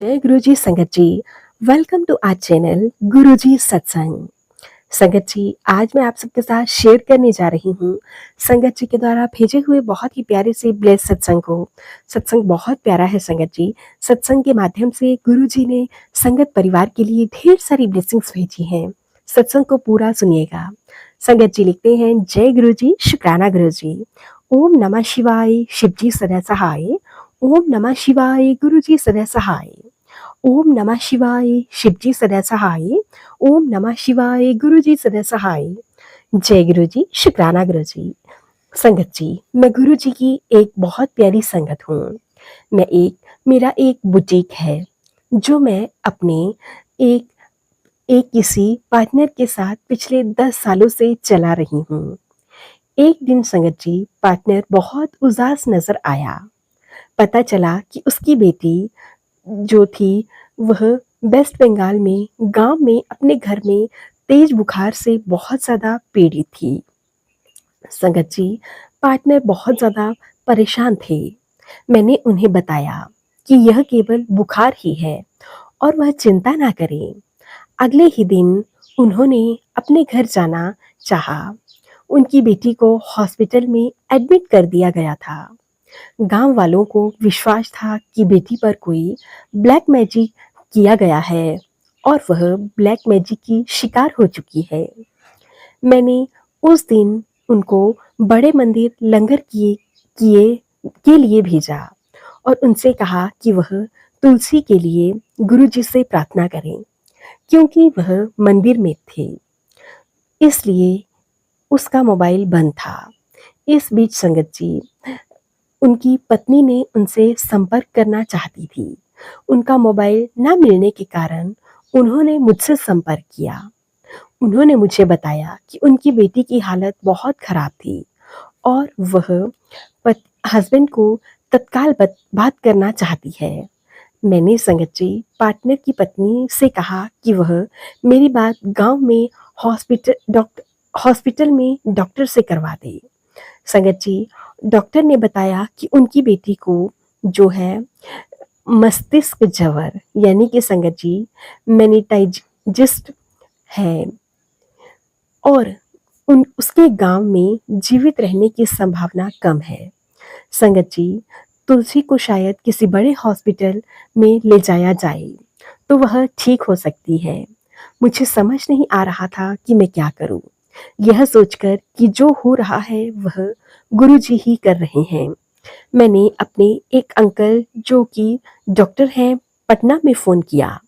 जय गुरुजी संगत जी। Welcome to our channel गुरुजी सत्संग। संगत जी, आज मैं आप सबके साथ शेयर करने जा रही हूँ संगत जी के द्वारा भेजे हुए बहुत ही प्यारे से ब्लेस सत्संग को। सत्संग बहुत प्यारा है संगत जी। सत्संग के माध्यम से गुरुजी ने संगत परिवार के लिए ढेर सारी ब्लेसिंग्स भेजी हैं। सत्संग को पूरा सुनिएगा। संगत जी लिखते हैं, जय गुरुजी, शुक्राना गुरुजी। ओम नमः शिवाय, शिवजी सदा सहाय। ओम नमः शिवाय, गुरुजी सदा सहाय। ओम नमः शिवाय, शिवजी सदा सहाय। ओम नमः शिवाय, गुरुजी सदा सहाय। जय गुरुजी, शुक्राना गुरुजी। संगत जी, मैं गुरुजी की एक बहुत प्यारी संगत हूँ। मेरा एक बुटीक है जो मैं अपने एक एक किसी पार्टनर के साथ पिछले 10 सालों से चला रही हूँ। एक दिन संगत जी, पार्टनर बहुत उदास नजर आया। पता चला कि उसकी बेटी जो थी वह वेस्ट बंगाल में गांव में अपने घर में तेज बुखार से बहुत ज़्यादा पीड़ित थी। संगत जी, पार्टनर बहुत ज़्यादा परेशान थे। मैंने उन्हें बताया कि यह केवल बुखार ही है और वह चिंता ना करें। अगले ही दिन उन्होंने अपने घर जाना चाहा। उनकी बेटी को हॉस्पिटल में एडमिट कर दिया गया था। गांव वालों को विश्वास था कि बेटी पर कोई ब्लैक मैजिक किया गया है और वह ब्लैक मैजिक की शिकार हो चुकी है। मैंने उस दिन उनको बड़े मंदिर लंगर किए के लिए भेजा और उनसे कहा कि वह तुलसी के लिए गुरुजी से प्रार्थना करें, क्योंकि वह मंदिर में थे, इसलिए उसका मोबाइल बंद था। इस बीच संगत जी, उनकी पत्नी ने उनसे संपर्क करना चाहती थी। उनका मोबाइल ना मिलने के कारण उन्होंने मुझसे संपर्क किया। उन्होंने मुझे बताया कि उनकी बेटी की हालत बहुत खराब थी और वह हस्बैंड को तत्काल बात करना चाहती है। मैंने संगत जी, पार्टनर की पत्नी से कहा कि वह मेरी बात गांव में हॉस्पिटल में डॉक्टर से करवा दे। संगत जी, डॉक्टर ने बताया कि उनकी बेटी को जो है मस्तिष्क ज्वर यानी कि संगत जी मेनिटाइजिस्ट है और उसके गांव में जीवित रहने की संभावना कम है। संगत जी, तुलसी को शायद किसी बड़े हॉस्पिटल में ले जाया जाए तो वह ठीक हो सकती है। मुझे समझ नहीं आ रहा था कि मैं क्या करूं। यह सोचकर कि जो हो रहा है वह गुरुजी ही कर रहे हैं, मैंने अपने एक अंकल जो कि डॉक्टर हैं पटना में फ़ोन किया।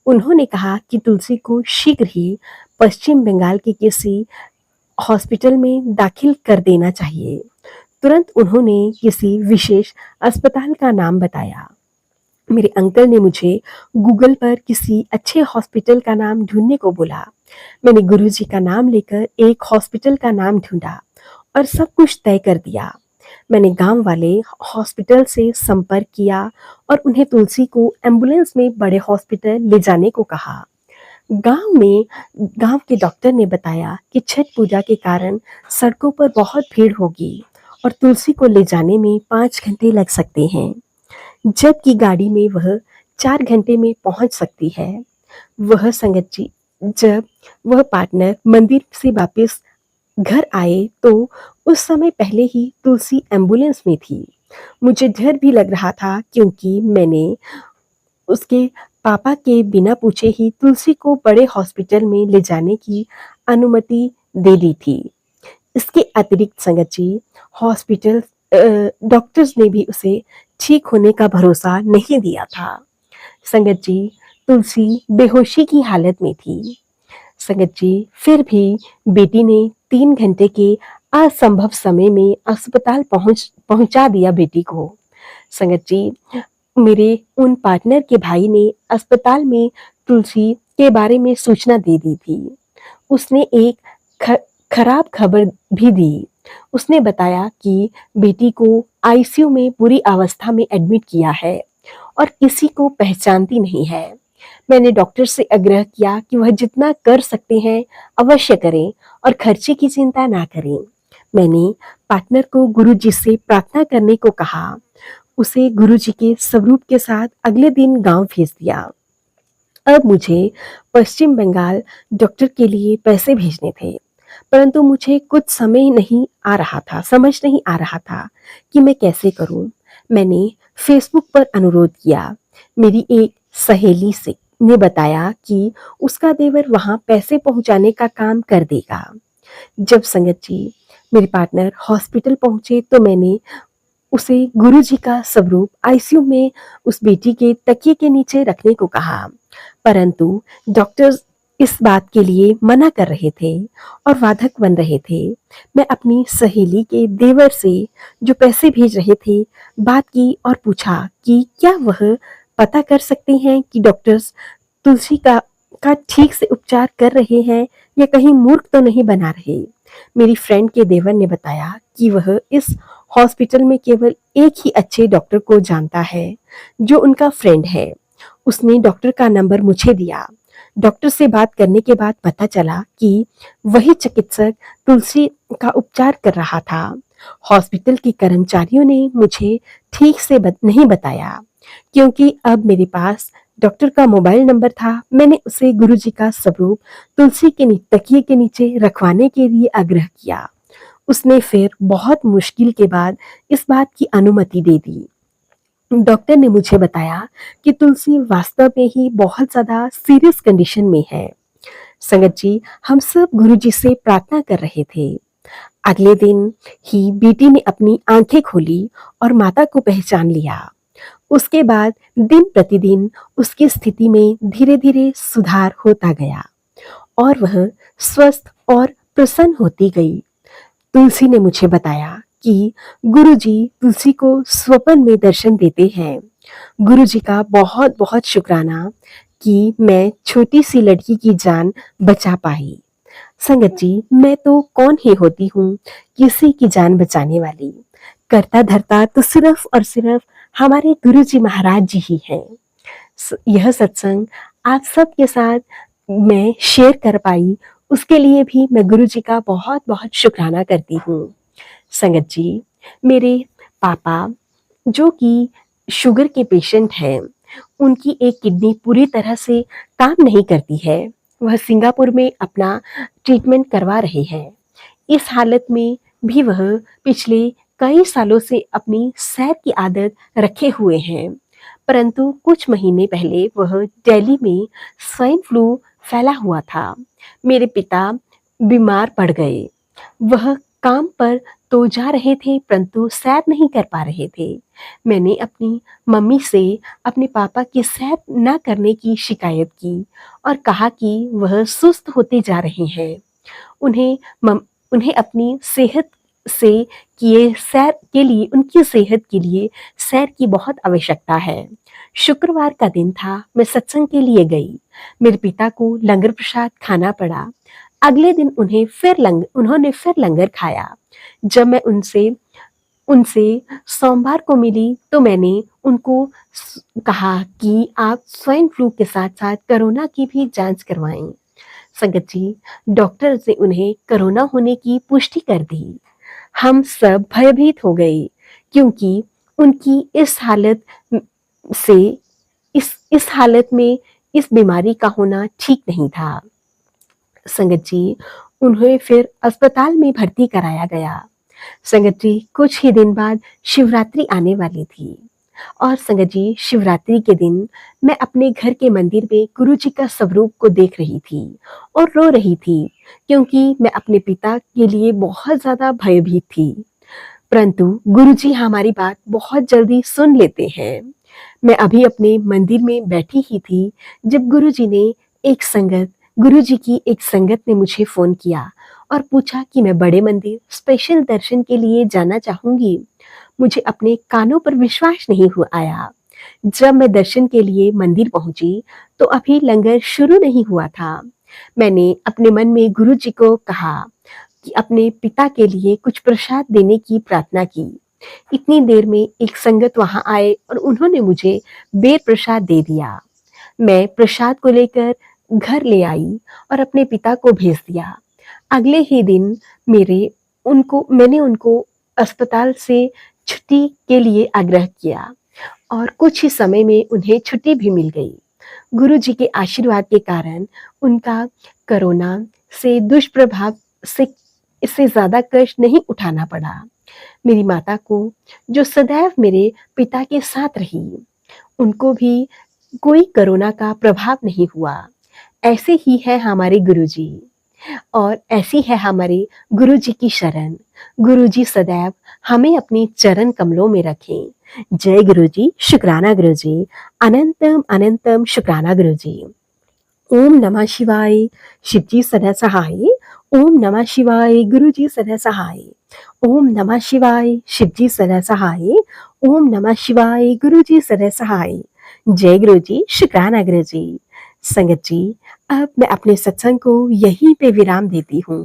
उन्होंने कहा कि तुलसी को शीघ्र ही पश्चिम बंगाल के किसी हॉस्पिटल में दाखिल कर देना चाहिए। तुरंत उन्होंने किसी विशेष अस्पताल का नाम बताया। मेरे अंकल ने मुझे गूगल पर किसी अच्छे हॉस्पिटल का नाम ढूंढने को बोला। मैंने गुरुजी का नाम लेकर एक हॉस्पिटल का नाम ढूंढा और सब कुछ तय कर दिया। मैंने गांव वाले हॉस्पिटल से संपर्क किया और उन्हें तुलसी को एम्बुलेंस में बड़े हॉस्पिटल ले जाने को कहा। गांव के डॉक्टर ने बताया कि छठ पूजा के कारण सड़कों पर बहुत भीड़ होगी और तुलसी को ले जाने में 5 घंटे लग सकते हैं, जबकि गाड़ी में वह 4 घंटे में पहुंच सकती है। वह संगत जी, जब वह पार्टनर मंदिर से वापस घर आए तो उस समय पहले ही तुलसी एम्बुलेंस में थी। मुझे डर भी लग रहा था क्योंकि मैंने उसके पापा के बिना पूछे ही तुलसी को बड़े हॉस्पिटल में ले जाने की अनुमति दे दी थी। इसके अतिरिक्त संगत जी, हॉस्पिटल डॉक्टर्स ने भी उसे ठीक होने का भरोसा नहीं दिया था। संगत जी, तुलसी बेहोशी की हालत में थी। संगत जी, फिर भी बेटी ने 3 घंटे के असंभव समय में अस्पताल पहुंचा दिया बेटी को। संगत जी, मेरे उन पार्टनर के भाई ने अस्पताल में तुलसी के बारे में सूचना दे दी थी। उसने एक खराब खबर भी दी। उसने बताया कि बेटी को आईसीयू में बुरी अवस्था में एडमिट किया है और किसी को पहचानती नहीं है। मैंने डॉक्टर से आग्रह किया कि वह जितना कर सकते हैं अवश्य करें और खर्चे की चिंता ना करें। मैंने पार्टनर को गुरुजी से प्रार्थना करने को कहा। उसे गुरुजी के स्वरूप के साथ अगले दिन गांव भेज दिया। अब मुझे पश्चिम बंगाल डॉक्टर के लिए पैसे भेजने थे, परंतु मुझे कुछ समझ नहीं आ रहा था कि मैं कैसे करूं। मैंने फेसबुक पर अनुरोध किया। मेरी एक सहेली से ने बताया कि उसका देवर वहां पैसे पहुंचाने का काम कर देगा। जब संगत जी मेरे पार्टनर हॉस्पिटल पहुंचे तो मैंने उसे गुरुजी का स्वरूप आईसीयू में उस बेटी के तकिए के नीचे रखने को कहा, परंतु डॉक्टर्स इस बात के लिए मना कर रहे थे और वादक बन रहे थे। मैं अपनी सहेली के देवर से जो पैसे भेज रहे थे बात की और पूछा कि क्या वह पता कर सकते हैं कि डॉक्टर्स तुलसी का ठीक से उपचार कर रहे हैं या कहीं मूर्ख तो नहीं बना रहे। मेरी फ्रेंड के देवर ने बताया कि वह इस हॉस्पिटल में केवल एक ही अच्छे डॉक्टर को जानता है जो उनका फ्रेंड है। उसने डॉक्टर का नंबर मुझे दिया। डॉक्टर से बात करने के बाद पता चला कि वही चिकित्सक तुलसी का उपचार कर रहा था। हॉस्पिटल के कर्मचारियों ने मुझे ठीक से नहीं बताया। क्योंकि अब मेरे पास डॉक्टर का मोबाइल नंबर था, मैंने उसे गुरुजी का स्वरूप तुलसी के तकिए के नीचे रखवाने के लिए आग्रह किया। उसने फिर बहुत मुश्किल के बाद इस बात की अनुमति दे दी। डॉक्टर ने मुझे बताया कि तुलसी वास्तव में ही बहुत ज्यादा सीरियस कंडीशन में है। संगत जी, हम सब गुरुजी से प्रार्थना कर रहे थे। अगले दिन ही बेटी ने अपनी आंखें खोली और माता को पहचान लिया। उसके बाद दिन प्रतिदिन उसकी स्थिति में धीरे धीरे सुधार होता गया और वह स्वस्थ और प्रसन्न होती गई। तुलसी ने मुझे बताया कि गुरुजी तुलसी को स्वप्न में दर्शन देते हैं। गुरुजी का बहुत बहुत शुक्राना कि मैं छोटी सी लड़की की जान बचा पाई। संगत जी, मैं तो कौन ही होती हूँ किसी की जान बचाने वाली। करता धरता तो सिर्फ और सिर्फ हमारे गुरुजी महाराज जी ही हैं। यह सत्संग आप सबके साथ मैं शेयर कर पाई, उसके लिए भी मैं गुरुजी का बहुत बहुत शुक्राना करती हूँ। संगत जी, मेरे पापा जो कि शुगर के पेशेंट हैं, उनकी एक किडनी पूरी तरह से काम नहीं करती है। वह सिंगापुर में अपना ट्रीटमेंट करवा रहे हैं। इस हालत में भी वह पिछले कई सालों से अपनी सैर की आदत रखे हुए हैं, परंतु कुछ महीने पहले वह दिल्ली में स्वाइन फ्लू फैला हुआ था। मेरे पिता बीमार पड़ गए। वह काम पर तो जा रहे थे परंतु सैर नहीं कर पा रहे थे। मैंने अपनी मम्मी से अपने पापा की सैर न करने की शिकायत की और कहा कि वह सुस्त होते जा रहे हैं। उन्हें अपनी सेहत से किए सैर के लिए उनकी सेहत के लिए सैर की बहुत आवश्यकता है। शुक्रवार का दिन था, मैं सत्संग के लिए गई। मेरे पिता को लंगर प्रसाद खाना पड़ा। अगले दिन उन्होंने फिर लंगर खाया। जब मैं उनसे सोमवार को मिली तो मैंने उनको कहा कि आप स्वाइन फ्लू के साथ साथ कोरोना की भी जांच करवाएं। संगत जी, डॉक्टर ने उन्हें कोरोना होने की पुष्टि कर दी। हम सब भयभीत हो गए क्योंकि उनकी इस हालत में इस बीमारी का होना ठीक नहीं था। संगत जी, उन्हें फिर अस्पताल में भर्ती कराया गया। संगत जी, कुछ ही दिन बाद शिवरात्रि आने वाली थी और संगत जी, शिवरात्रि के दिन मैं अपने घर के मंदिर में गुरुजी का स्वरूप को देख रही थी और रो रही थी क्योंकि मैं अपने पिता के लिए बहुत ज्यादा भयभीत थी। परंतु गुरुजी हमारी बात बहुत जल्दी सुन लेते हैं। मैं अभी अपने मंदिर में बैठी ही थी जब गुरुजी की एक संगत ने मुझे फोन किया और पूछा कि मैं बड़े मंदिर स्पेशल दर्शन के लिए जाना चाहूंगी। मुझे अपने कानों पर विश्वास नहीं हुआ आया। जब मैं दर्शन के लिए मंदिर पहुंची तो अभी लंगर शुरू नहीं हुआ था। मैंने अपने मन में गुरुजी को कहा कि अपने पिता के लिए कुछ प्रसाद देने की प्रार्थना की। इतनी देर में एक संगत वहां आए और उन्होंने मुझे बेर प्रसाद दे दिया। मैं प्रसाद को लेकर घर ले आई और अपने पिता को भेज दिया। अगले ही दिन मैंने उनको अस्पताल से छुट्टी के लिए आग्रह किया और कुछ ही समय में उन्हें छुट्टी भी मिल गई। गुरुजी के आशीर्वाद के कारण उनका कोरोना से दुष्प्रभाव से इससे ज़्यादा कष्ट नहीं उठाना पड़ा। मेरी माता को, जो सदैव मेरे पिता के साथ रही, उनको भी कोई कोरोना का प्रभाव नहीं हुआ। ऐसे ही है हमारे गुरुजी और ऐसी है हमारे गुरुजी की शरण। गुरुजी सदैव हमें अपने चरण कमलों में रखें। जय गुरुजी, शुक्राना गुरुजी, अनंतम अनंतम शुक्राना गुरुजी। ओम नमः शिवाय, शिवजी सदा सहाय। ओम नमः शिवाय, गुरुजी सदा सहाय। ओम नमः शिवाय, शिवजी सदा सहाय। ओम नमः शिवाय, गुरुजी सदा सहाय। जय गुरुजी, शुक्राना गुरुजी। संगत जी, अब मैं अपने सत्संग को यहीं पे विराम देती हूँ।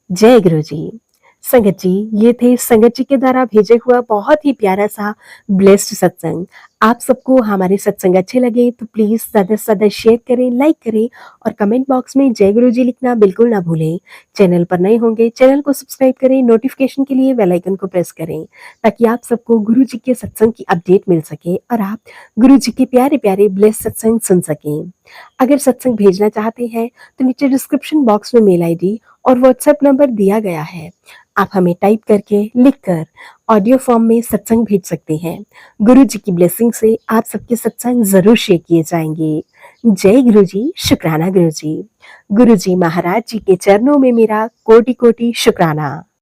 जय गुरुजी। संगत जी, ये थे संगत जी के द्वारा भेजे हुआ बहुत ही प्यारा सा ब्लेस्ड सत्संग। आप सबको हमारे सत्संग अच्छे लगे तो प्लीज ज़्यादा से ज़्यादा शेयर करें, लाइक करें और कमेंट बॉक्स में जय गुरुजी लिखना बिल्कुल ना भूलें। चैनल पर नए होंगे, चैनल को सब्सक्राइब करें, नोटिफिकेशन के लिए बेल आइकन को प्रेस करें ताकि आप सबको गुरुजी के सत्संग की अपडेट मिल सके और आप गुरुजी के प्यारे प्यारे ब्लेस्ड सत्संग सुन सकें। अगर सत्संग भेजना चाहते हैं तो नीचे डिस्क्रिप्शन बॉक्स में मेल आईडी और व्हाट्सएप नंबर दिया गया है। आप हमें टाइप करके, लिखकर ऑडियो फॉर्म में सत्संग भेज सकते हैं। गुरु जी की ब्लेसिंग से आप सबके सत्संग जरूर शेयर किए जाएंगे। जय गुरु जी, शुक्राना गुरु जी। गुरु जी महाराज जी के चरणों में मेरा कोटि कोटि शुक्राना।